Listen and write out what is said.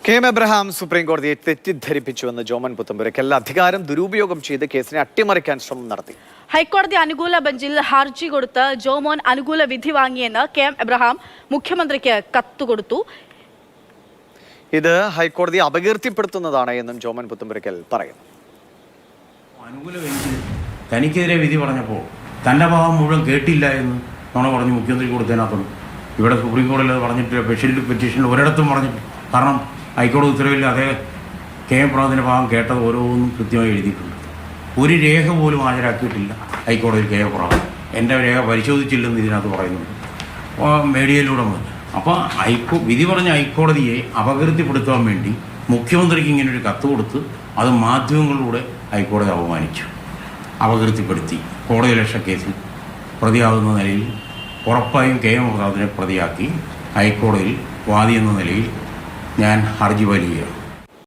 K M. Abraham supreme കോടതിയെ തെറ്റിദ്ധരിപ്പിച്ചുവെന്ന് ജോമൻ പുത്തമ്പുരയ്ക്കൽ അധികാരം ദുരുപയോഗം ചെയ്ത് കേസിനെ അട്ടിമറിക്കാൻ ശ്രമം നടത്തി. ഹൈക്കോടതി അനുകൂല ബെഞ്ചിൽ ഹർജി കൊടുത്ത് ജോമോൻ അനുകൂല വിധി വാങ്ങിയെന്ന് കെ.എം. എബ്രഹാം മുഖ്യമന്ത്രിക്ക് കത്തുകൊടുത്തു. ഇത് ഹൈക്കോടതിയെ അപകീർത്തിപ്പെടുത്തുന്നതാണ് എന്നും ജോമൻ പുത്തമ്പുരയ്ക്കൽ പറയുന്നു. അനുകൂല ബെഞ്ചിൽ തനിക്കെതിരെ വിധി പറഞ്ഞപ്പോൾ തൻ്റെ ഭാഗം മുഴുവൻ കേട്ടില്ല എന്ന് പറഞ്ഞ് മുഖ്യമന്ത്രി കൊടുത്തതിനകത്തുണ്ട്. ഇവിടെ സുപ്രീം കോടതിയിൽ അത് പറഞ്ഞിട്ടില്ല, സ്പെഷ്യൽ പെറ്റീഷനിൽ ഒരിടത്തും പറഞ്ഞിട്ടില്ല. കാരണം ഹൈക്കോടതി ഉത്തരവിൽ അതേ കെ.എം. എബ്രഹാമിൻ്റെ ഭാഗം കേട്ടത് ഓരോന്നും കൃത്യമായി എഴുതിയിട്ടുണ്ട്. ഒരു രേഖ പോലും ഹാജരാക്കിയിട്ടില്ല ഹൈക്കോടതിയിൽ കെ.എം. എബ്രഹാം. എൻ്റെ രേഖ പരിശോധിച്ചില്ലെന്ന് ഇതിനകത്ത് പറയുന്നുണ്ട് മീഡിയയിലൂടെ വന്ന്. അപ്പോൾ വിധി പറഞ്ഞ ഹൈക്കോടതിയെ അപകീർത്തിപ്പെടുത്താൻ വേണ്ടി മുഖ്യമന്ത്രിക്ക് ഇങ്ങനൊരു കത്ത് കൊടുത്ത് അത് മാധ്യമങ്ങളിലൂടെ ഹൈക്കോടതി അപമാനിച്ചു, അപകീർത്തിപ്പെടുത്തി. കോടതി ലക്ഷ്യ കേസിൽ പ്രതിയാകുന്ന നിലയിൽ ഉറപ്പായും കെ.എം. എബ്രഹാമിനെ പ്രതിയാക്കി ഹൈക്കോടതിയിൽ വാദി എന്ന നിലയിൽ ഞാൻ ഹർജി ഫയൽ ചെയ്യുകയാണ്.